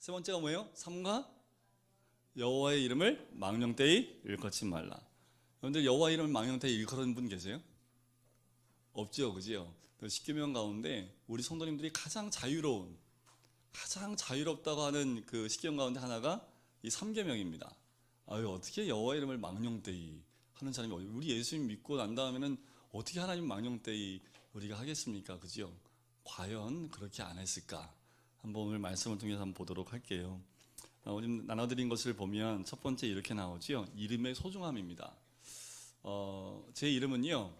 세 번째가 뭐예요? 삼가 여호와의 이름을 망령되이 일컫지 말라. 여러분들 여호와 이름을 망령되이 일컬은 분 계세요? 없죠, 그죠? 십계명 가운데 우리 성도님들이 가장 자유롭다고 하는 그 십계명 가운데 하나가 이 삼계명입니다. 아유, 어떻게 여호와 이름을 망령되이 하는 사람이 우리 예수님 믿고 난 다음에는 어떻게 하나님 망령되이 우리가 하겠습니까, 그죠? 과연 그렇게 안 했을까? 한번 오늘 말씀을 통해서 한번 보도록 할게요. 오늘 나눠드린 것을 보면 첫 번째 이렇게 나오죠. 이름의 소중함입니다. 제 이름은요,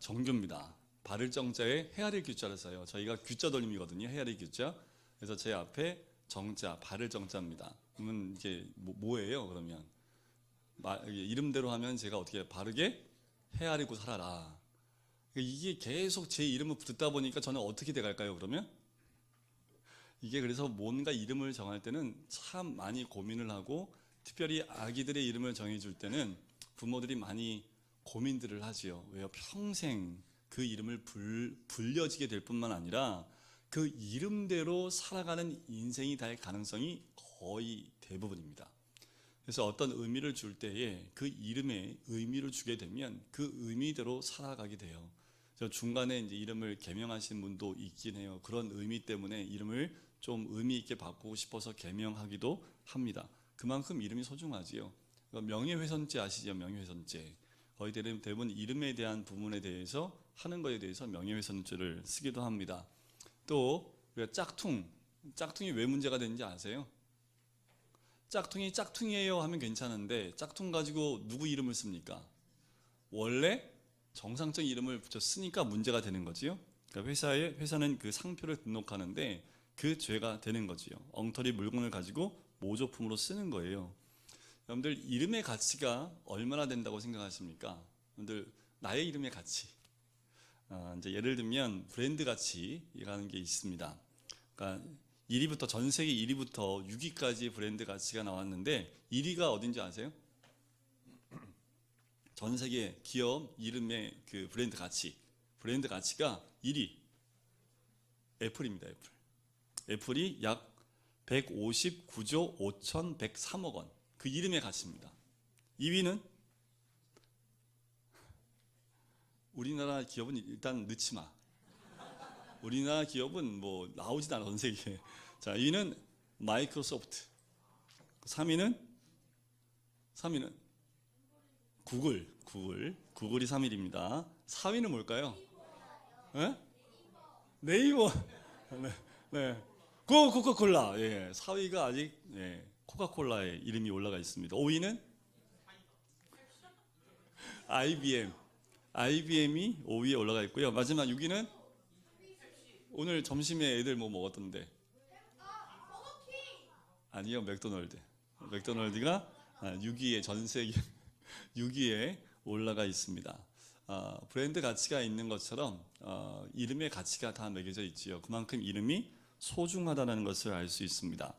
정규입니다. 바를 정자에 헤아릴 규자를 써요. 저희가 규자 돌림이거든요. 헤아릴 규자. 그래서 제 앞에 정자, 바를 정자입니다. 그러면 이게 뭐예요? 그러면 이름대로 하면 제가 어떻게 바르게 헤아리고 살아라. 이게 계속 제 이름을 듣다 보니까 저는 어떻게 돼갈까요? 그러면 이게 그래서 뭔가 이름을 정할 때는 참 많이 고민을 하고, 특별히 아기들의 이름을 정해줄 때는 부모들이 많이 고민들을 하지요. 왜요? 평생 그 이름을 불려지게 될 뿐만 아니라 그 이름대로 살아가는 인생이 될 가능성이 거의 대부분입니다. 그래서 어떤 의미를 줄 때에 그 이름에 의미를 주게 되면 그 의미대로 살아가게 돼요. 중간에 이제 이름을 개명하신 분도 있긴 해요. 그런 의미 때문에 이름을 좀 의미 있게 바꾸고 싶어서 개명하기도 합니다. 그만큼 이름이 소중하지요. 명예훼손죄 아시죠? 명예훼손죄. 거의 대부분 이름에 대한 부분에 대해서 하는 것에 대해서 명예훼손죄를 쓰기도 합니다. 또 짝퉁이 왜 문제가 되는지 아세요? 짝퉁이 짝퉁이에요 하면 괜찮은데 짝퉁 가지고 누구 이름을 씁니까? 원래 정상적 이름을 붙여 쓰니까 문제가 되는 거지요. 그러니까 회사는 그 상표를 등록하는데 그 죄가 되는 거지요. 엉터리 물건을 가지고 모조품으로 쓰는 거예요. 여러분들 이름의 가치가 얼마나 된다고 생각하십니까? 여러분들 나의 이름의 가치. 이제 예를 들면 브랜드 가치라는 게 있습니다. 그러니까 1위부터 전 세계 1위부터 6위까지 브랜드 가치가 나왔는데 1위가 어딘지 아세요? 전 세계 기업 이름의 그 브랜드 가치가 1위 애플입니다. 애플이 약 159조 5,103억 원. 그 이름의 가치입니다. 2위는 우리나라 기업은 일단 넣지 마. 우리나라 기업은 뭐 나오지도 않아, 전 세계에. 자, 2위는 마이크로소프트. 3위는 구글이 3위입니다. 4위는 뭘까요? 네? 네이버. 네. 코카콜라. 예. 4위가 아직 코카콜라의 이름이 올라가 있습니다. 5위는 IBM이 5위에 올라가 있고요. 마지막 6위는 오늘 점심에 애들 뭐 먹었던데? 아니요, 맥도널드가 6위에 전 세계 6위에 올라가 있습니다. 브랜드 가치가 있는 것처럼 이름의 가치가 다 매겨져 있지요. 그만큼 이름이 소중하다는 것을 알 수 있습니다.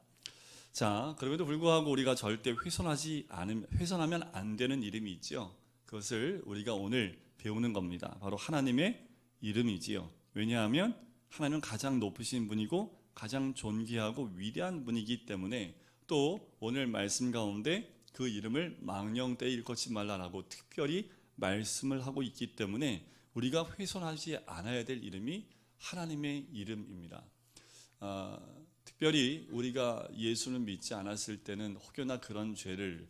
자, 그럼에도 불구하고 우리가 절대 훼손하면 안 되는 이름이 있죠. 그것을 우리가 오늘 배우는 겁니다. 바로 하나님의 이름이지요. 왜냐하면 하나님은 가장 높으신 분이고 가장 존귀하고 위대한 분이기 때문에, 또 오늘 말씀 가운데 그 이름을 망령되이 일컫지 말라라고 특별히 말씀을 하고 있기 때문에 우리가 훼손하지 않아야 될 이름이 하나님의 이름입니다. 특별히 우리가 예수를 믿지 않았을 때는 혹여나 그런 죄를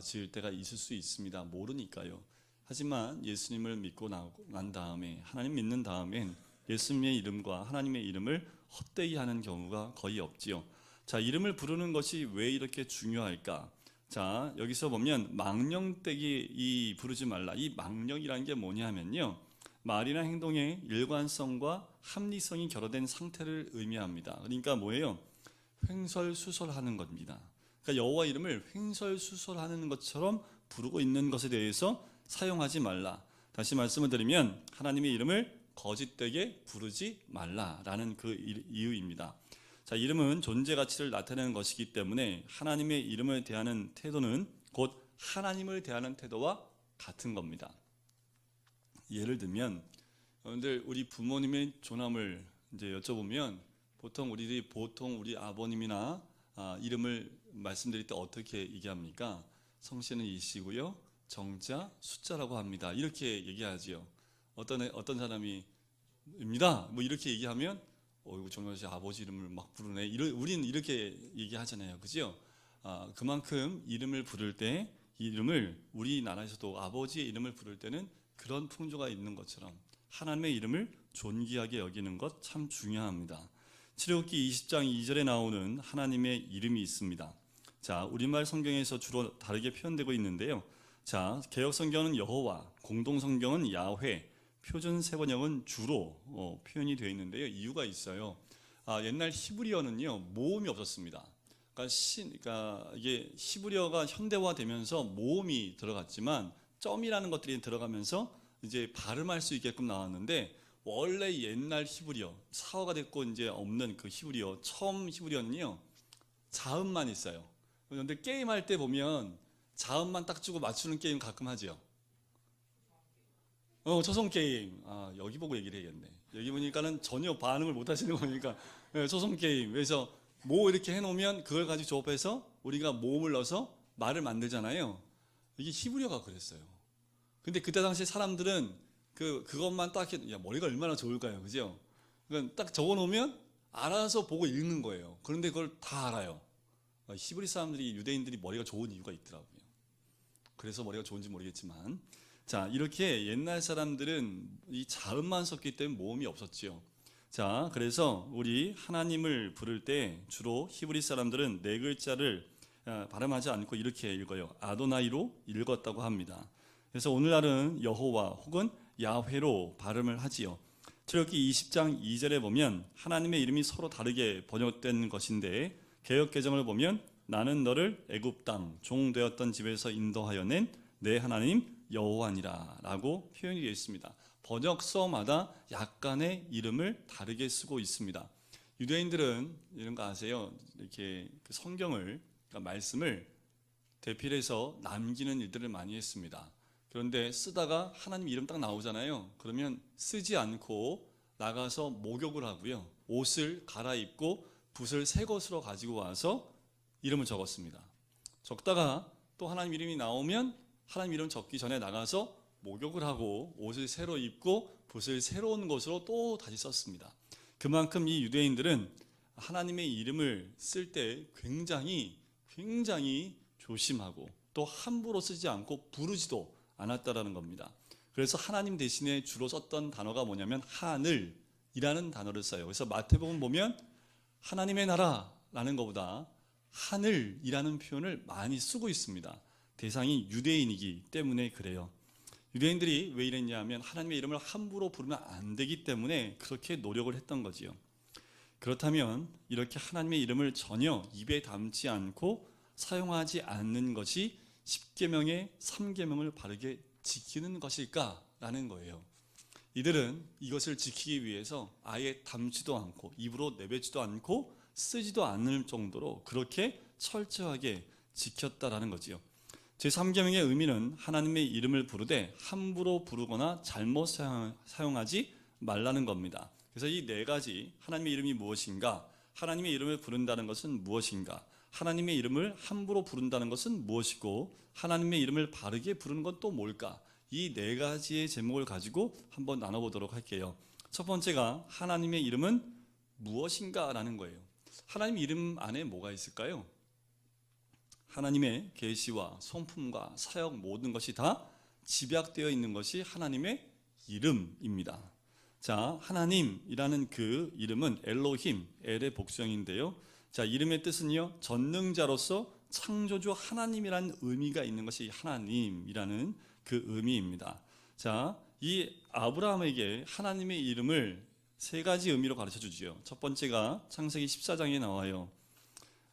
지을 때가 있을 수 있습니다. 모르니까요. 하지만 예수님을 믿고 난 다음에, 하나님 믿는 다음엔 예수님의 이름과 하나님의 이름을 헛되이 하는 경우가 거의 없지요. 자, 이름을 부르는 것이 왜 이렇게 중요할까? 자, 여기서 보면 망령되이 부르지 말라. 이 망령이라는 게 뭐냐면요, 말이나 행동의 일관성과 합리성이 결여된 상태를 의미합니다. 그러니까 뭐예요? 횡설수설하는 겁니다. 그러니까 여호와 이름을 횡설수설하는 것처럼 부르고 있는 것에 대해서 사용하지 말라. 다시 말씀을 드리면 하나님의 이름을 거짓되게 부르지 말라라는 그 이유입니다. 자, 이름은 존재 가치를 나타내는 것이기 때문에 하나님의 이름을 대하는 태도는 곧 하나님을 대하는 태도와 같은 겁니다. 예를 들면 여러분들 우리 부모님의 존함을 이제 여쭤보면 보통 우리 아버님이나 이름을 말씀드릴 때 어떻게 얘기합니까? 성씨는 이씨고요, 정자, 숫자라고 합니다. 이렇게 얘기하지요. 어떤 사람이 입니다. 뭐 이렇게 얘기하면 이거 정말 씨 아버지 이름을 막 부르네. 우리는 이렇게 얘기하잖아요, 그죠? 그만큼 이름을 부를 때 이름을 우리나라에서도 아버지의 이름을 부를 때는 그런 풍조가 있는 것처럼 하나님의 이름을 존귀하게 여기는 것 참 중요합니다. 출애굽기 20장 2절에 나오는 하나님의 이름이 있습니다. 자, 우리말 성경에서 주로 다르게 표현되고 있는데요. 자, 개역 성경은 여호와, 공동 성경은 야훼, 표준 세번역은 주로 표현이 되어 있는데요. 이유가 있어요. 옛날 히브리어는요 모음이 없었습니다. 그러니까 이게 히브리어가 현대화되면서 모음이 들어갔지만 점이라는 것들이 들어가면서 이제 발음할 수 있게끔 나왔는데, 원래 옛날 히브리어 사화가 됐고 이제 없는 그 히브리어, 처음 히브리어는요 자음만 있어요. 그런데 게임할 때 보면 자음만 딱 주고 맞추는 게임 가끔 하죠. 초성 게임. 여기 보고 얘기를 해야겠네. 여기 보니까는 전혀 반응을 못 하시는 거니까. 초성 게임. 그래서 뭐 이렇게 해놓으면 그걸 가지고 조합해서 우리가 모음을 넣어서 말을 만들잖아요. 이게 히브리어가 그랬어요. 근데 그때 당시 사람들은 그것만 딱 야, 머리가 얼마나 좋을까요, 그죠? 그러니까 딱 적어놓으면 알아서 보고 읽는 거예요. 그런데 그걸 다 알아요. 히브리 사람들이, 유대인들이 머리가 좋은 이유가 있더라고요. 그래서 머리가 좋은지 모르겠지만, 자, 이렇게 옛날 사람들은 이 자음만 썼기 때문에 모음이 없었지요. 자, 그래서 우리 하나님을 부를 때 주로 히브리 사람들은 네 글자를 발음하지 않고 이렇게 읽어요. 아도나이로 읽었다고 합니다. 그래서 오늘날은 여호와 혹은 야훼로 발음을 하지요. 출애굽기 20장 2절에 보면 하나님의 이름이 서로 다르게 번역된 것인데, 개역 개정을 보면 나는 너를 애굽 땅 종 되었던 집에서 인도하여 낸 내 하나님 여호와니라 라고 표현이 되어 있습니다. 번역서마다 약간의 이름을 다르게 쓰고 있습니다. 유대인들은 이런 거 아세요? 이렇게 그 성경을, 그러니까 말씀을 대필해서 남기는 일들을 많이 했습니다. 그런데 쓰다가 하나님 이름 딱 나오잖아요. 그러면 쓰지 않고 나가서 목욕을 하고요, 옷을 갈아입고 붓을 새 것으로 가지고 와서 이름을 적었습니다. 적다가 또 하나님 이름이 나오면 하나님 이름 적기 전에 나가서 목욕을 하고 옷을 새로 입고 붓을 새로운 것으로 또 다시 썼습니다. 그만큼 이 유대인들은 하나님의 이름을 쓸 때 굉장히 조심하고 또 함부로 쓰지 않고 부르지도 않았다라는 겁니다. 그래서 하나님 대신에 주로 썼던 단어가 뭐냐면 하늘이라는 단어를 써요. 그래서 마태복음 보면 하나님의 나라라는 것보다 하늘이라는 표현을 많이 쓰고 있습니다. 대상이 유대인이기 때문에 그래요. 유대인들이 왜 이랬냐 하면 하나님의 이름을 함부로 부르면 안 되기 때문에 그렇게 노력을 했던 거지요. 그렇다면 이렇게 하나님의 이름을 전혀 입에 담지 않고 사용하지 않는 것이 10계명의 3계명을 바르게 지키는 것일까라는 거예요. 이들은 이것을 지키기 위해서 아예 담지도 않고 입으로 내뱉지도 않고 쓰지도 않을 정도로 그렇게 철저하게 지켰다라는 거지요. 제3계명의 의미는 하나님의 이름을 부르되 함부로 부르거나 잘못 사용하지 말라는 겁니다. 그래서 이 네 가지, 하나님의 이름이 무엇인가, 하나님의 이름을 부른다는 것은 무엇인가, 하나님의 이름을 함부로 부른다는 것은 무엇이고, 하나님의 이름을 바르게 부르는 건 또 뭘까, 이 네 가지의 제목을 가지고 한번 나눠보도록 할게요. 첫 번째가 하나님의 이름은 무엇인가 라는 거예요. 하나님 이름 안에 뭐가 있을까요? 하나님의 계시와 성품과 사역 모든 것이 다 집약되어 있는 것이 하나님의 이름입니다. 자, 하나님이라는 그 이름은 엘로힘, 엘의 복수형인데요. 자, 이름의 뜻은요, 전능자로서 창조주 하나님이라는 의미가 있는 것이 하나님이라는 그 의미입니다. 자, 이 아브라함에게 하나님의 이름을 세 가지 의미로 가르쳐 주지요. 첫 번째가 창세기 14장에 나와요.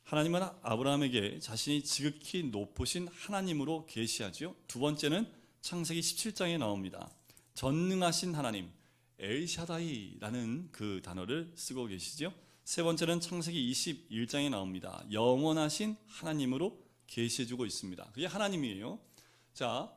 하나님은 아브라함에게 자신이 지극히 높으신 하나님으로 계시하죠. 두 번째는 창세기 17장에 나옵니다. 전능하신 하나님, 엘샤다이라는 그 단어를 쓰고 계시죠. 세 번째는 창세기 21장에 나옵니다. 영원하신 하나님으로 계시해주고 있습니다. 그게 하나님이에요. 자,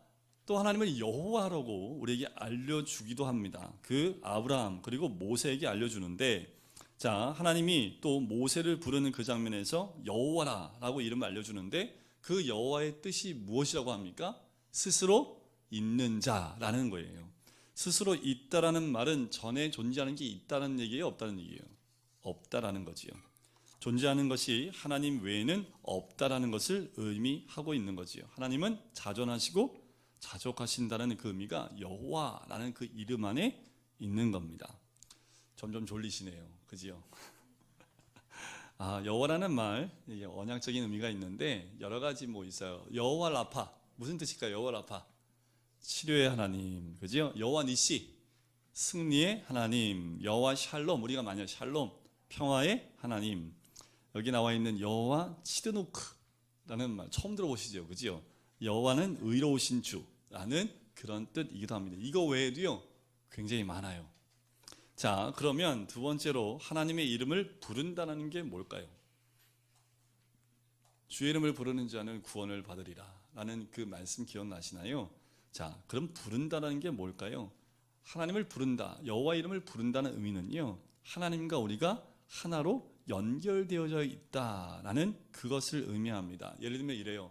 또 하나님은 여호와라고 우리에게 알려주기도 합니다. 그 아브라함 그리고 모세에게 알려주는데, 자, 하나님이 또 모세를 부르는 그 장면에서 여호와라라고 이름을 알려주는데 그 여호와의 뜻이 무엇이라고 합니까? 스스로 있는 자라는 거예요. 스스로 있다라는 말은 전에 존재하는 게 있다는 얘기예요, 없다는 얘기예요? 없다라는 거지요. 존재하는 것이 하나님 외에는 없다라는 것을 의미하고 있는 거지요. 하나님은 자존하시고 자족하신다는 그 의미가 여호와라는 그 이름 안에 있는 겁니다. 점점 졸리시네요, 그지요? 여호와라는 말, 이게 언약적인 의미가 있는데 여러 가지 뭐 있어요. 여호와 라파, 무슨 뜻일까요? 여호와 라파, 치료의 하나님, 그죠? 여호와 니시, 승리의 하나님. 여호와 샬롬, 우리가 많이 샬롬, 평화의 하나님. 여기 나와 있는 여호와 치드노크라는 말 처음 들어보시죠, 그죠? 여호와는 의로우신 주라는 그런 뜻이기도 합니다. 이거 외에도요 굉장히 많아요. 자, 그러면 두 번째로 하나님의 이름을 부른다는 게 뭘까요? 주의 이름을 부르는 자는 구원을 받으리라 라는 그 말씀 기억나시나요? 자, 그럼 부른다는 게 뭘까요? 하나님을 부른다, 여호와 이름을 부른다는 의미는요, 하나님과 우리가 하나로 연결되어져 있다라는 그것을 의미합니다. 예를 들면 이래요.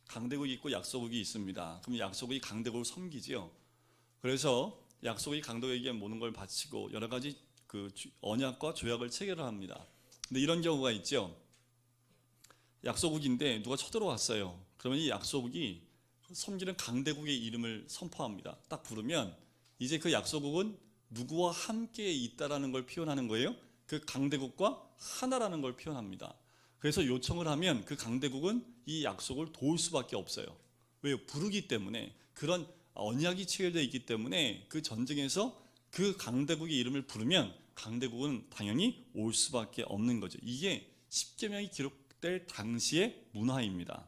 강대국이 있고 약소국이 있습니다. 그럼 약소국이 강대국을 섬기지요. 그래서 약소국이 강대국에게 모든 걸 바치고 여러 가지 그 언약과 조약을 체결합니다. 근데 이런 경우가 있죠. 약소국인데 누가 쳐들어왔어요. 그러면 이 약소국이 섬기는 강대국의 이름을 선포합니다. 딱 부르면 이제 그 약소국은 누구와 함께 있다라는 걸 표현하는 거예요. 그 강대국과 하나라는 걸 표현합니다. 그래서 요청을 하면 그 강대국은 이 약속을 도울 수밖에 없어요. 왜요? 부르기 때문에, 그런 언약이 체결되어 있기 때문에 그 전쟁에서 그 강대국의 이름을 부르면 강대국은 당연히 올 수밖에 없는 거죠. 이게 십계명이 기록될 당시의 문화입니다.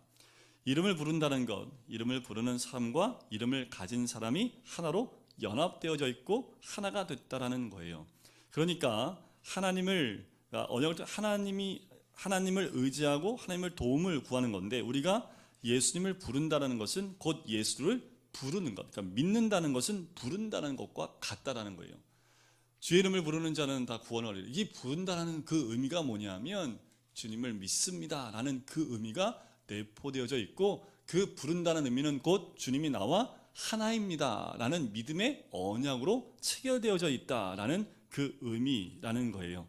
이름을 부른다는 것, 이름을 부르는 사람과 이름을 가진 사람이 하나로 연합되어져 있고 하나가 됐다라는 거예요. 그러니까 하나님을 의지하고 하나님을 도움을 구하는 건데, 우리가 예수님을 부른다는 것은 곧 예수를 부르는 것, 그러니까 믿는다는 것은 부른다는 것과 같다라는 거예요. 주의 이름을 부르는 자는 다 구원을 얻으리라. 이 부른다는 그 의미가 뭐냐면 주님을 믿습니다라는 그 의미가 내포되어져 있고, 그 부른다는 의미는 곧 주님이 나와 하나입니다라는 믿음의 언약으로 체결되어져 있다라는 그 의미라는 거예요.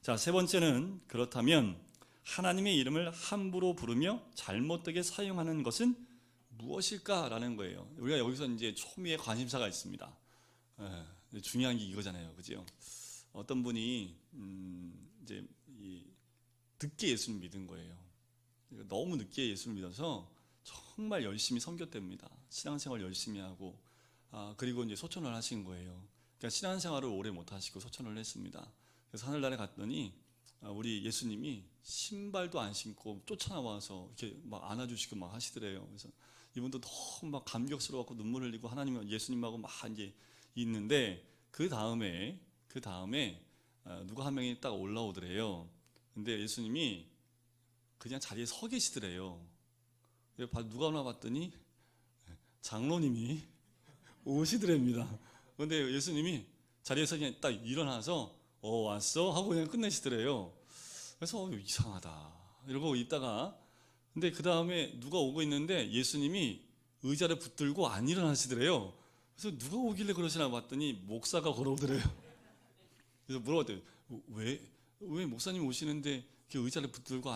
자, 세 번째는, 그렇다면 하나님의 이름을 함부로 부르며 잘못되게 사용하는 것은 무엇일까라는 거예요. 우리가 여기서 이제 초미의 관심사가 있습니다. 중요한 게 이거잖아요, 그죠? 어떤 분이 이제 늦게 예수를 믿은 거예요. 너무 늦게 예수를 믿어서 정말 열심히 섬겼답니다. 신앙생활 열심히 하고, 그리고 이제 소천을 하신 거예요. 그러니까 신앙생활을 오래 못 하시고 소천을 했습니다. 그래서 하늘나라에 갔더니 우리 예수님이 신발도 안 신고 쫓아나와서 이렇게 막 안아주시고 막 하시더래요. 그래서 이분도 너무 막 감격스러워갖고 눈물 흘리고 하나님, 예수님하고 막 이제 있는데, 그 다음에 누가 한 명이 딱 올라오더래요. 근데 예수님이 그냥 자리에 서 계시더래요. 누가 오나 봤더니 장로님이 오시더랍니다. 그런데 예수님이 자리에서 그냥 딱 일어나서 왔어? 하고 그냥 끝내시더래요. 그래서 이상하다 이러고 있다가, 근데 그 다음에 누가 오고 있는데 예수님이 의자를 붙들고 안 일어나시더래요. 그래서 누가 오길래 그러시나 봤더니 목사가 걸어오더래요. 그래서 물어봤더니 왜 목사님 오시는데 의자를 붙들고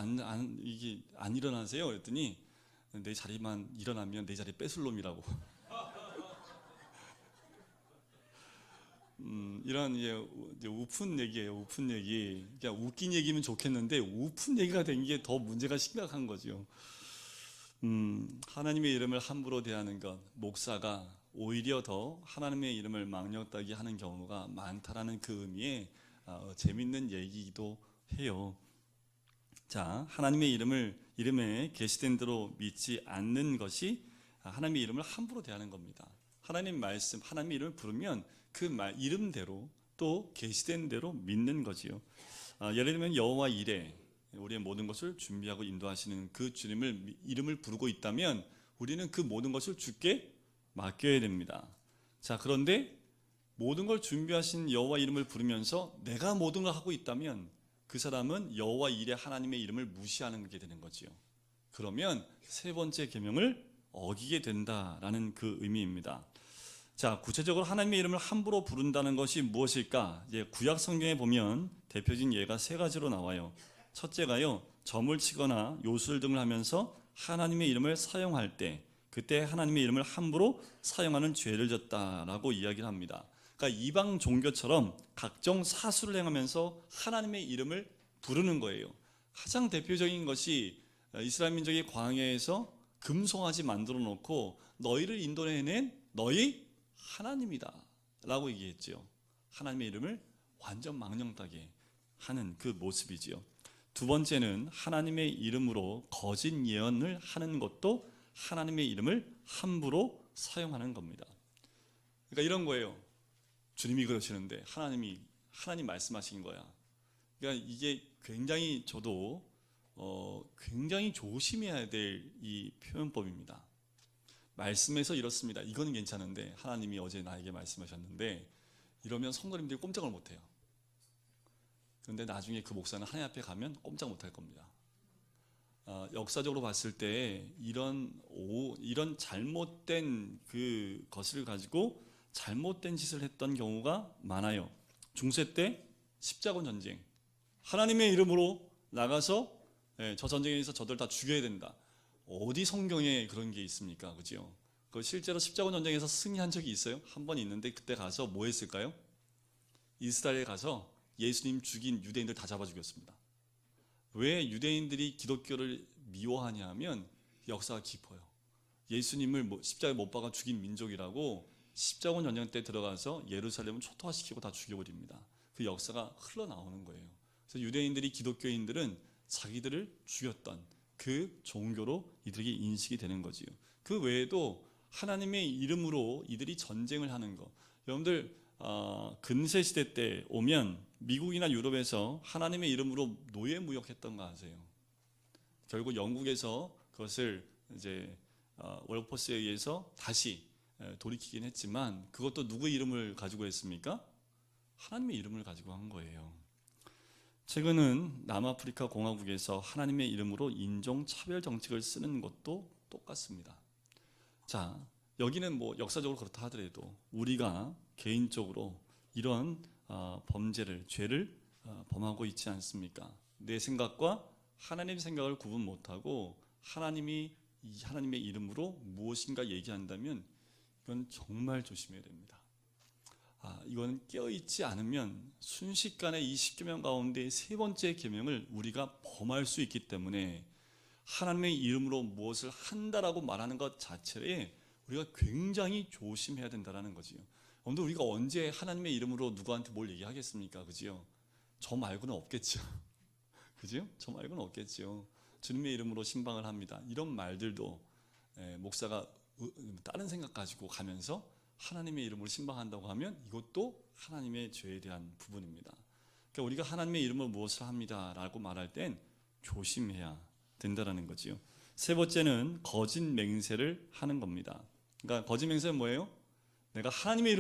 이게 안 일어나세요? 그랬더니 내 자리만 일어나면 내 자리 뺏을 놈이라고. 이런 이제 우픈 얘기예요. 우픈 얘기. 그냥 웃긴 얘기면 좋겠는데 우픈 얘기가 된 게 더 문제가 심각한 거죠. 하나님의 이름을 함부로 대하는 것, 목사가 오히려 더 하나님의 이름을 망령되게 하는 경우가 많다라는 그 의미의 재밌는 얘기이기도 해요. 자, 하나님의 이름에 계시된 대로 믿지 않는 것이 하나님의 이름을 함부로 대하는 겁니다. 하나님 말씀, 하나님의 이름을 부르면 그 이름대로 또 계시된 대로 믿는 거지요. 예를 들면 여호와 이레, 우리의 모든 것을 준비하고 인도하시는 그 주님을 이름을 부르고 있다면 우리는 그 모든 것을 주께 맡겨야 됩니다. 자, 그런데 모든 걸 준비하신 여호와 이름을 부르면서 내가 모든 걸 하고 있다면 그 사람은 여호와 이레 하나님의 이름을 무시하는 게 되는 거지요. 그러면 세 번째 계명을 어기게 된다라는 그 의미입니다. 자, 구체적으로 하나님의 이름을 함부로 부른다는 것이 무엇일까? 이제 구약 성경에 보면 대표적인 예가 세 가지로 나와요. 첫째가요, 점을 치거나 요술 등을 하면서 하나님의 이름을 사용할 때, 그때 하나님의 이름을 함부로 사용하는 죄를 졌다라고 이야기를 합니다. 그러니까 이방 종교처럼 각종 사수를 행하면서 하나님의 이름을 부르는 거예요. 가장 대표적인 것이 이스라엘 민족이 광야에서 금송아지 만들어 놓고 너희를 인도해낸 너희 하나님이다 라고 얘기했죠. 하나님의 이름을 완전 망령되게 하는 그 모습이지요. 두 번째는 하나님의 이름으로 거짓 예언을 하는 것도 하나님의 이름을 함부로 사용하는 겁니다. 그러니까 이런 거예요. 주님이 그러시는데 하나님 말씀하신 거야. 그러니까 이게 굉장히 저도 굉장히 조심해야 될 이 표현법입니다. 말씀에서 이렇습니다. 이거는 괜찮은데 하나님이 어제 나에게 말씀하셨는데 이러면 성도님들이 꼼짝을 못해요. 그런데 나중에 그 목사는 하나님 앞에 가면 꼼짝 못할 겁니다. 역사적으로 봤을 때 이런 잘못된 그 것을 가지고 잘못된 짓을 했던 경우가 많아요. 중세 때 십자군 전쟁, 하나님의 이름으로 나가서 저 전쟁에서 저들 다 죽여야 된다. 어디 성경에 그런 게 있습니까? 그죠? 그 실제로 십자군 전쟁에서 승리한 적이 있어요. 한 번 있는데 그때 가서 뭐 했을까요? 이스라엘에 가서 예수님 죽인 유대인들 다 잡아 죽였습니다. 왜 유대인들이 기독교를 미워하냐 하면 역사가 깊어요. 예수님을 십자가에 못 박아 죽인 민족이라고 십자군 전쟁 때 들어가서 예루살렘을 초토화시키고 다 죽여버립니다. 그 역사가 흘러나오는 거예요. 그래서 유대인들이 기독교인들은 자기들을 죽였던 그 종교로 이들에게 인식이 되는 거지요. 그 외에도 하나님의 이름으로 이들이 전쟁을 하는 거. 여러분들 근세 시대 때 오면 미국이나 유럽에서 하나님의 이름으로 노예 무역했던 거 아세요? 결국 영국에서 그것을 이제 월포스에 의해서 다시 돌이키긴 했지만 그것도 누구의 이름을 가지고 했습니까? 하나님의 이름을 가지고 한 거예요. 최근은 남아프리카 공화국에서 하나님의 이름으로 인종차별 정책을 쓰는 것도 똑같습니다. 자, 여기는 뭐 역사적으로 그렇다 하더라도 우리가 개인적으로 이런 죄를 범하고 있지 않습니까? 내 생각과 하나님의 생각을 구분 못하고 하나님의 이름으로 무엇인가 얘기한다면 이건 정말 조심해야 됩니다. 이건 깨어있지 않으면 순식간에 이 10계명 가운데 세 번째 계명을 우리가 범할 수 있기 때문에 하나님의 이름으로 무엇을 한다라고 말하는 것 자체에 우리가 굉장히 조심해야 된다는 거지요. 오늘 우리가 언제 하나님의 이름으로 누구한테 뭘 얘기하겠습니까? 그지요? 저 말고는 없겠죠. 그지요? 저 말고는 없겠죠. 주님의 이름으로 신방을 합니다. 이런 말들도 목사가 다른 생각 가지고 가면서 하나님의 이름으로 신방한다고 하면 이것도 하나님의 죄에 대한 부분입니다. 그러니까 우리가 하나님의 이름으로 무엇을 합니다 라고 말할 땐 조심해야 된다는 거지요. 세 번째는 거짓 맹세를 하는 겁니다. 그러니까 거짓 맹세는 뭐예요? 내가 하나님의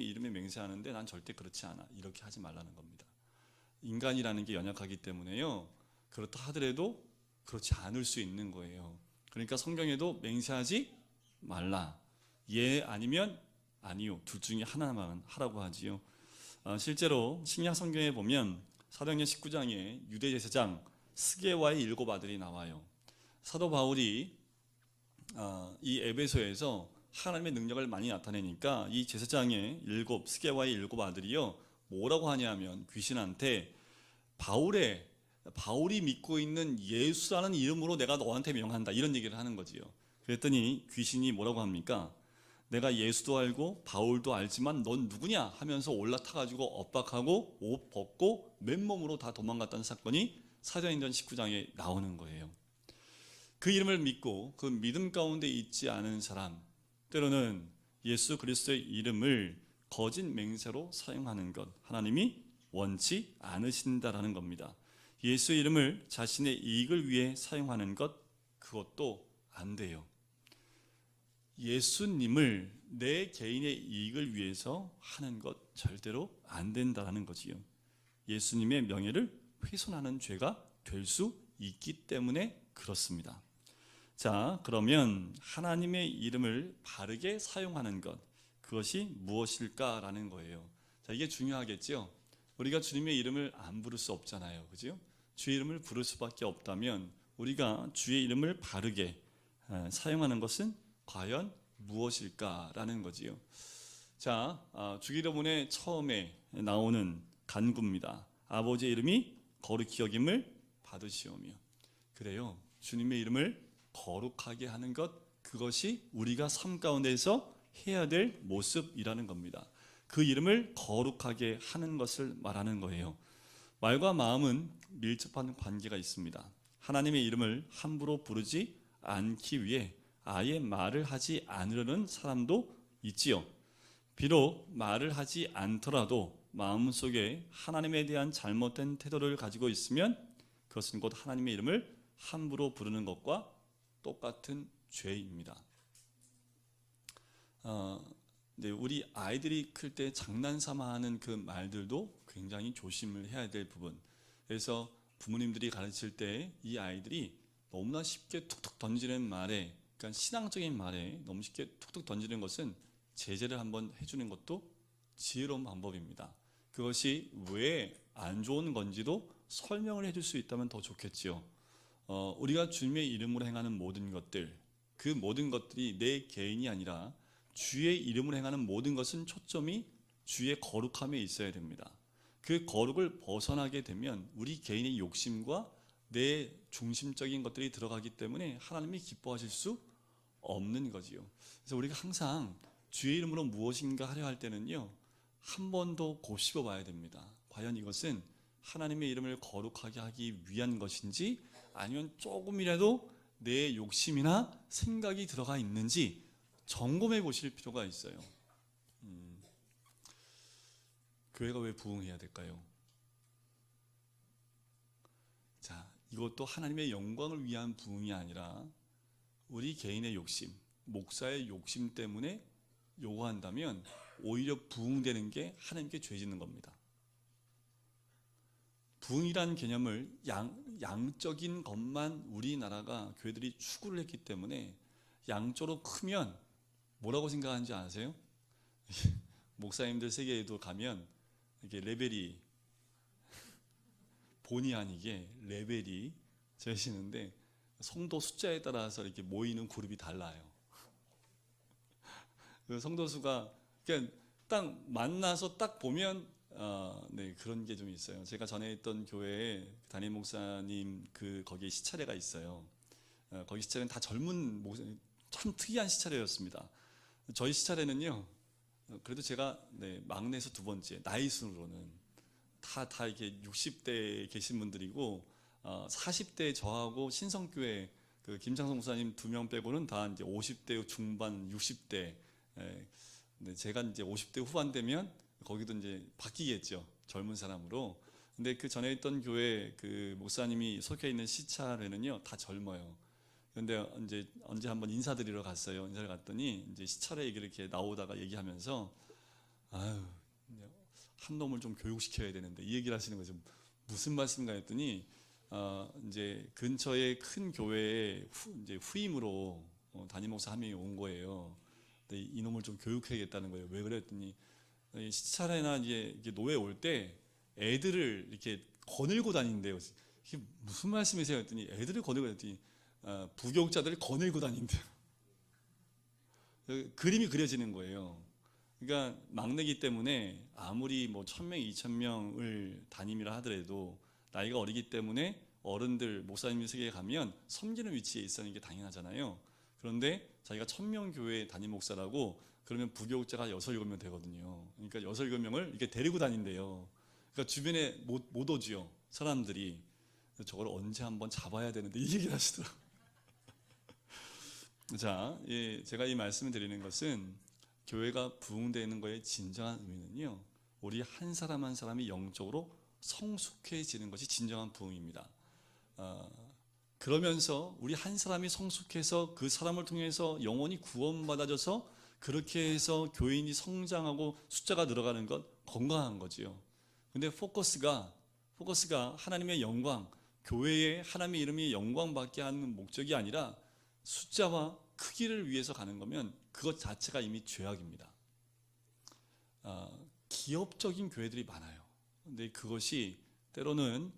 이름에 맹세하는데 난 절대 그렇지 않아. 이렇게 하지 말라는 겁니다. 인간이라는 게 연약하기 때문에요. 그렇다 하더라도 그렇지 않을 수 있는 거예요. 그러니까 성경에도 맹세하지 말라. 예 아니면 아니요. 둘 중에 하나만 하라고 하지요. 실제로 신약 성경에 보면 사도행전 19장에 유대 제사장 스게와의 7 아들이 나와요. 사도 바울이 이 에베소에서 하나님의 능력을 많이 나타내니까 이 제사장의 스게와의 7 아들이요 뭐라고 하냐면 귀신한테 바울이 믿고 있는 예수라는 이름으로 내가 너한테 명한다 이런 얘기를 하는 거지요. 그랬더니 귀신이 뭐라고 합니까? 내가 예수도 알고 바울도 알지만 넌 누구냐 하면서 올라타가지고 엇박하고 옷 벗고 맨몸으로 다 도망갔다는 사건이 사도행전 19장에 나오는 거예요. 그 이름을 믿고 그 믿음 가운데 있지 않은 사람, 때로는 예수 그리스도의 이름을 거짓 맹세로 사용하는 것, 하나님이 원치 않으신다라는 겁니다. 예수 이름을 자신의 이익을 위해 사용하는 것, 그것도 안 돼요. 예수님을 내 개인의 이익을 위해서 하는 것 절대로 안 된다는 거지요. 예수님의 명예를 훼손하는 죄가 될 수 있기 때문에 그렇습니다. 자, 그러면 하나님의 이름을 바르게 사용하는 것, 그것이 무엇일까라는 거예요. 자, 이게 중요하겠죠. 우리가 주님의 이름을 안 부를 수 없잖아요, 그죠? 주의 이름을 부를 수밖에 없다면 우리가 주의 이름을 바르게 사용하는 것은 과연 무엇일까라는 거지요. 자, 주기도문의 처음에 나오는 간구입니다. 아버지의 이름이 거룩히 여김을 받으시오며. 그래요. 주님의 이름을 거룩하게 하는 것, 그것이 우리가 삶 가운데에서 해야 될 모습이라는 겁니다. 그 이름을 거룩하게 하는 것을 말하는 거예요. 말과 마음은 밀접한 관계가 있습니다. 하나님의 이름을 함부로 부르지 않기 위해 아예 말을 하지 않으려는 사람도 있지요. 비록 말을 하지 않더라도 마음속에 하나님에 대한 잘못된 태도를 가지고 있으면 그것은 곧 하나님의 이름을 함부로 부르는 것과 똑같은 죄입니다. 우리 아이들이 클 때 장난삼아 하는 그 말들도 굉장히 조심을 해야 될 부분. 그래서 부모님들이 가르칠 때 이 아이들이 너무나 쉽게 툭툭 던지는 말에, 그러니까 신앙적인 말에 너무 쉽게 툭툭 던지는 것은 제재를 한번 해주는 것도 지혜로운 방법입니다. 그것이 왜 안 좋은 건지도 설명을 해줄 수 있다면 더 좋겠지요. 우리가 주님의 이름으로 행하는 모든 것들, 그 모든 것들이 내 개인이 아니라 주의 이름으로 행하는 모든 것은 초점이 주의 거룩함에 있어야 됩니다. 그 거룩을 벗어나게 되면 우리 개인의 욕심과 내 중심적인 것들이 들어가기 때문에 하나님이 기뻐하실 수 없는 거지요. 그래서 우리가 항상 주의 이름으로 무엇인가 하려 할 때는요, 한 번 더 곱씹어 봐야 됩니다. 과연 이것은 하나님의 이름을 거룩하게 하기 위한 것인지 아니면 조금이라도 내 욕심이나 생각이 들어가 있는지 점검해 보실 필요가 있어요. 교회가 왜 부흥해야 될까요? 자, 이것도 하나님의 영광을 위한 부흥이 아니라 우리 개인의 욕심, 목사의 욕심 때문에 요구한다면 오히려 부흥되는 게 하나님께 죄 짓는 겁니다. 부흥이란 개념을 양적인 것만 우리나라가 교회들이 추구를 했기 때문에 양적으로 크면 뭐라고 생각하는지 아세요? 목사님들 세계에도 가면 이게 레벨이 본의 아니게 레벨이 재시는데 성도 숫자에 따라서 이렇게 모이는 그룹이 달라요. 그 성도 수가 그냥 딱 만나서 딱 보면 그런 게 좀 있어요. 제가 전에 있던 교회에 담임 목사님 거기에 시차례가 있어요. 거기 시차례는 다 젊은 목사님, 참 특이한 시차례였습니다. 저희 시차례는요, 그래도 제가 막내에서 두 번째, 나이 순으로는 다 이렇게 60대에 계신 분들이고, 40대 저하고 신성교회 그 김창성 목사님 2명 빼고는 다 이제 50대 중반, 60대. 제가 이제 50대 후반 되면 거기도 이제 바뀌겠죠, 젊은 사람으로. 근데 그 전에 있던 교회 그 목사님이 속해 있는 시차례는요, 다 젊어요. 근데 이제 언제 한번 인사드리러 갔어요. 인사를 갔더니 이제 시차례 얘기를 이렇게 나오다가 얘기하면서 한 놈을 좀 교육시켜야 되는데 이 얘기를 하시는 거죠. 무슨 말씀인가 했더니 이제 근처에 큰 교회에 이제 후임으로 담임 목사 한 명이 온 거예요. 근데 이 놈을 좀 교육해야겠다는 거예요. 왜 그랬더니 시차례나 이제 노예 올 때 애들을 이렇게 거닐고 다닌대요. 이게 무슨 말씀이세요? 했더니 애들을 거닐고 다녔더니 부교육자들을 거닐고 다닌대요. 그림이 그려지는 거예요. 그러니까 막내기 때문에 아무리 뭐 1000명, 2000명을 담임이라 하더라도 나이가 어리기 때문에 어른들, 목사님 세계에 가면 섬기는 위치에 있어야 게 당연하잖아요. 그런데 자기가 1000명 교회 담임 목사라고 그러면 부교육자가 6, 7명 되거든요. 그러니까 6, 7명을 이렇게 데리고 다닌대요. 그러니까 주변에 못 오지요, 사람들이. 저걸 언제 한번 잡아야 되는데 이 얘기를 하시더라고요. 자, 제가 이 말씀을 드리는 것은 교회가 부흥되는 것의 진정한 의미는요, 우리 한 사람 한 사람이 영적으로 성숙해지는 것이 진정한 부흥입니다. 그 그러면서 우리 한 사람이 성숙해서 그 사람을 통해서 영혼이 구원받아져서 그렇게 해서 교인이 성장하고 숫자가 늘어가는 것 건강한 거지요. 근데 포커스가 하나님의 영광, 교회에 하나님의 이름이 영광받게 하는 목적이 아니라 숫자와 크기를 위해서 가는 거면 그것 자체가 이미 죄악입니다. 기업적인 교회들이 많아요. 근데 그것이 때로는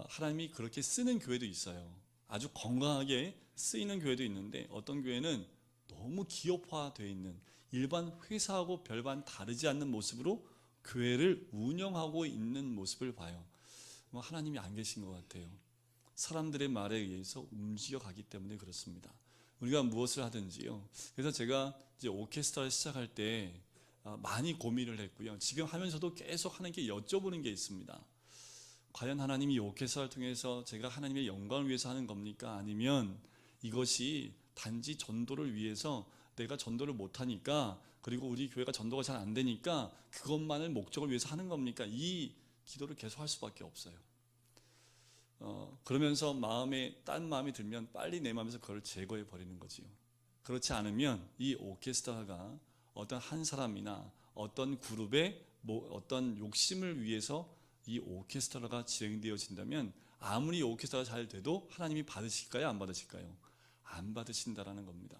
하나님이 그렇게 쓰는 교회도 있어요. 아주 건강하게 쓰이는 교회도 있는데 어떤 교회는 너무 기업화되어 있는 일반 회사하고 별반 다르지 않는 모습으로 교회를 운영하고 있는 모습을 봐요. 하나님이 안 계신 것 같아요. 사람들의 말에 의해서 움직여가기 때문에 그렇습니다. 우리가 무엇을 하든지요. 그래서 제가 이제 오케스트라를 시작할 때 많이 고민을 했고요. 지금 하면서도 계속 하는 게 여쭤보는 게 있습니다. 과연 하나님이 이 오케스트라를 통해서 제가 하나님의 영광을 위해서 하는 겁니까? 아니면 이것이 단지 전도를 위해서 내가 전도를 못하니까, 그리고 우리 교회가 전도가 잘 안 되니까 그것만을 목적을 위해서 하는 겁니까? 이 기도를 계속 할 수밖에 없어요. 그러면서 마음에 딴 마음이 들면 빨리 내 마음에서 그걸 제거해 버리는 거지요. 그렇지 않으면 이 오케스트라가 어떤 한 사람이나 어떤 그룹의 어떤 욕심을 위해서 이 오케스트라가 진행되어진다면 아무리 오케스트라가 잘 돼도 하나님이 받으실까요? 안 받으실까요? 안 받으신다라는 겁니다.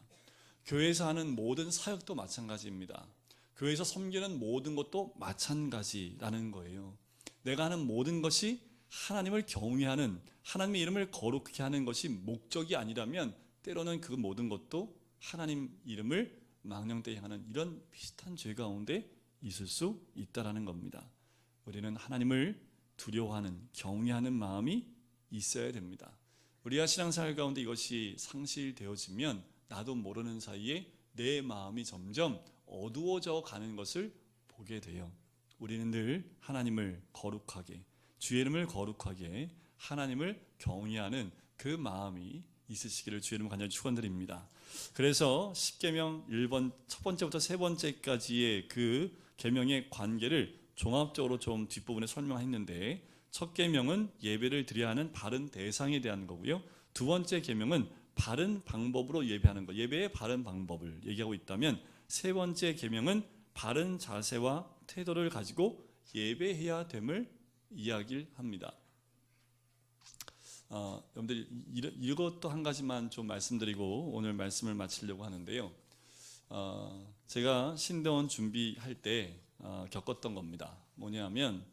교회에서 하는 모든 사역도 마찬가지입니다. 교회에서 섬기는 모든 것도 마찬가지라는 거예요. 내가 하는 모든 것이 하나님을 경외하는, 하나님의 이름을 거룩하게 하는 것이 목적이 아니라면 때로는 그 모든 것도 하나님 이름을 망령되이 하는 이런 비슷한 죄 가운데 있을 수 있다라는 겁니다. 우리는 하나님을 두려워하는, 경외하는 마음이 있어야 됩니다. 우리가 신앙생활 가운데 이것이 상실되어지면 나도 모르는 사이에 내 마음이 점점 어두워져 가는 것을 보게 돼요. 우리는 늘 하나님을 거룩하게, 주의 이름을 거룩하게, 하나님을 경외하는 그 마음이 있으시기를 주의 이름으로 간절히 축원드립니다. 그래서 십계명 1번 첫 번째부터 세 번째까지의 그 계명의 관계를 종합적으로 좀 뒷부분에 설명했는데, 첫 계명은 예배를 드려야 하는 바른 대상에 대한 거고요. 두 번째 계명은 바른 방법으로 예배하는 것, 예배의 바른 방법을 얘기하고 있다면, 세 번째 계명은 바른 자세와 태도를 가지고 예배해야 됨을 이야기를 합니다. 여러분들 이것도 한 가지만 좀 말씀드리고 오늘 말씀을 마치려고 하는데요. 제가 신대원 준비할 때 겪었던 겁니다. 뭐냐면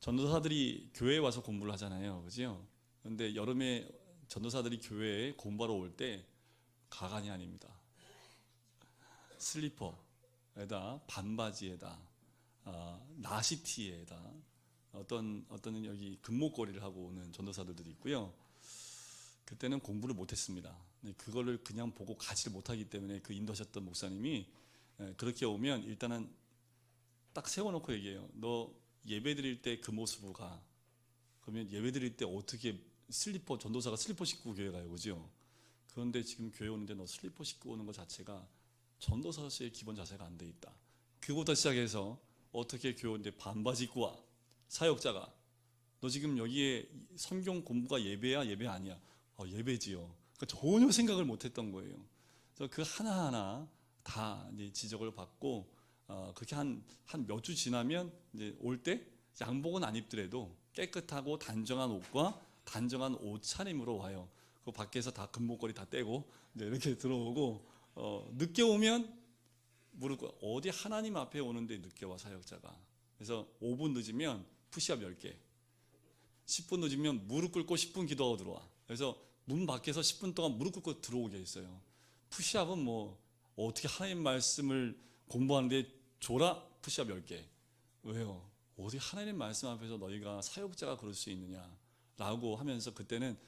전도사들이 교회에 와서 공부를 하잖아요, 그죠? 그런데 여름에 전도사들이 교회에 공부하러 올 때 가관이 아닙니다. 슬리퍼에다 반바지에다 나시티에다 어떤 여기 금목걸이를 하고 오는 전도사들도 있고요. 그때는 공부를 못했습니다. 그거를 그냥 보고 가지를 못하기 때문에 그 인도하셨던 목사님이 그렇게 오면 일단은 딱 세워놓고 얘기해요. 너 예배 드릴 때 그 모습으로 가. 그러면 예배 드릴 때 어떻게 슬리퍼, 전도사가 슬리퍼 신고 교회 가요, 그죠? 그런데 지금 교회 오는데 너 슬리퍼 신고 오는 것 자체가 전도사의 기본 자세가 안 돼 있다. 그거부터 시작해서 어떻게 교회 오는데 반바지 입고 와. 사역자가 너 지금 여기에 성경 공부가 예배야, 예배 아니야? 예배지요. 그러니까 전혀 생각을 못했던 거예요. 그래서 그 하나하나 다 이제 지적을 받고 그렇게 한 몇 주 지나면 이제 올 때 양복은 안 입더라도 깨끗하고 단정한 옷과 단정한 옷차림으로 와요. 그 밖에서 다 금목걸이 다 떼고 이제 이렇게 들어오고 늦게 오면 무릎 어디 하나님 앞에 오는데 늦게 와 사역자가. 그래서 5분 늦으면 푸시업 10개, 10분 늦으면 무릎 꿇고 10분 기도하고 들어와. 그래서 문 밖에서 10분 동안 무릎 꿇고 들어오게 있어요. 푸시업은 뭐 어떻게 하나님 말씀을 공부하는데 줘라 푸시업 10개. 왜요? 어디 하나님 말씀 앞에서 너희가 사역자가 그럴 수 있느냐 라고 하면서 그때는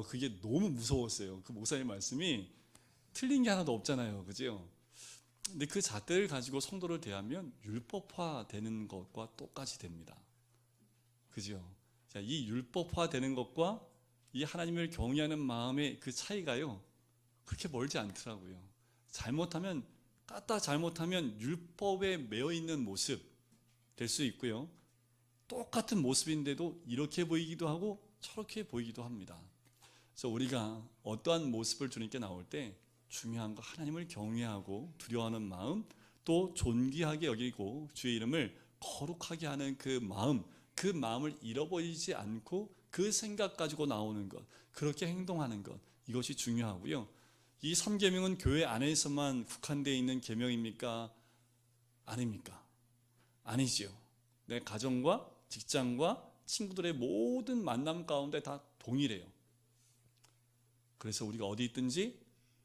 그게 너무 무서웠어요. 그 목사님 말씀이 틀린 게 하나도 없잖아요, 그죠? 근데 그 잣대를 가지고 성도를 대하면 율법화 되는 것과 똑같이 됩니다, 그죠? 자, 이 율법화 되는 것과 이 하나님을 경외하는 마음의 그 차이가요 그렇게 멀지 않더라고요. 잘못하면 까딱 잘못하면 율법에 매여 있는 모습 될 수 있고요, 똑같은 모습인데도 이렇게 보이기도 하고 저렇게 보이기도 합니다. 그래서 우리가 어떠한 모습을 주님께 나올 때 중요한 거 하나님을 경외하고 두려워하는 마음, 또 존귀하게 여기고 주의 이름을 거룩하게 하는 그 마음을 잃어버리지 않고 그 생각 가지고 나오는 것, 그렇게 행동하는 것, 이것이 중요하고요. 이 3계명은 교회 안에서만 국한되어 있는 계명입니까? 아닙니까? 아니지요. 내 가정과 직장과 친구들의 모든 만남 가운데 다 동일해요. 그래서 우리가 어디 있든지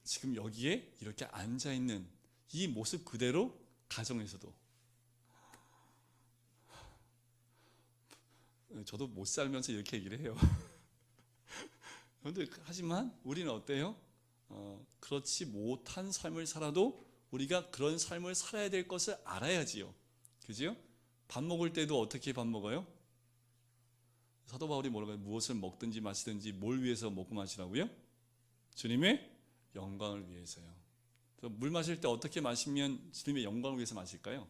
지금 여기에 이렇게 앉아있는 이 모습 그대로 가정에서도, 저도 못 살면서 이렇게 얘기를 해요. 그런데 하지만 우리는 어때요? 그렇지 못한 삶을 살아도 우리가 그런 삶을 살아야 될 것을 알아야지요. 그죠? 밥 먹을 때도 어떻게 밥 먹어요? 사도 바울이 뭐라고 해요? 무엇을 먹든지 마시든지 뭘 위해서 먹고 마시라고요? 주님의 영광을 위해서요. 물 마실 때 어떻게 마시면 주님의 영광을 위해서 마실까요?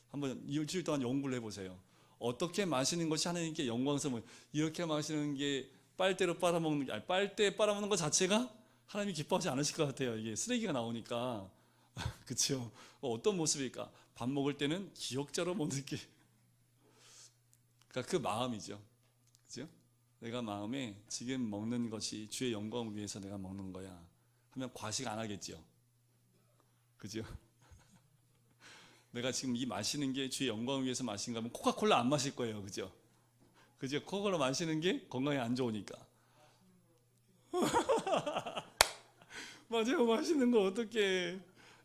한번 일주일 동안 연구를 해보세요. 어떻게 마시는 것이 하나님께 영광스러운, 이렇게 마시는 게 빨대로 빨아먹는 게, 아니, 빨대에 빨아먹는 것 자체가 하나님이 기뻐하지 않으실 것 같아요. 이게 쓰레기가 나오니까. 그렇죠? 어떤 모습일까? 밥 먹을 때는 기억자로 먹는 게, 그러니까 그 마음이죠. 그죠? 내가 마음에 지금 먹는 것이 주의 영광을 위해서 내가 먹는 거야 하면 과식 안 하겠죠. 그죠? 내가 지금 이 마시는 게 주의 영광을 위해서 마시는 거면 코카콜라 안 마실 거예요. 그죠? 그죠? 코카콜라 마시는 게 건강에 안 좋으니까. 맞아요. 마시는 거 어떻게?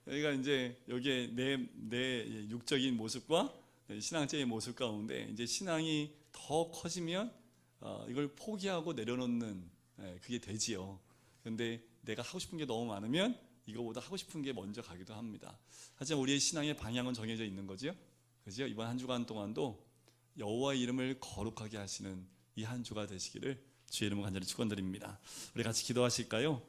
여기가 이제 여기에 내 육적인 모습과 신앙적인 모습 가운데 이제 신앙이 더 커지면 이걸 포기하고 내려놓는, 그게 되지요. 그런데 내가 하고 싶은 게 너무 많으면 이거보다 하고 싶은 게 먼저 가기도 합니다. 하지만 우리의 신앙의 방향은 정해져 있는 거죠. 그죠? 이번 한 주간 동안도 여호와의 이름을 거룩하게 하시는 이 한 주가 되시기를 주의 이름으로 간절히 축원드립니다. 우리 같이 기도하실까요?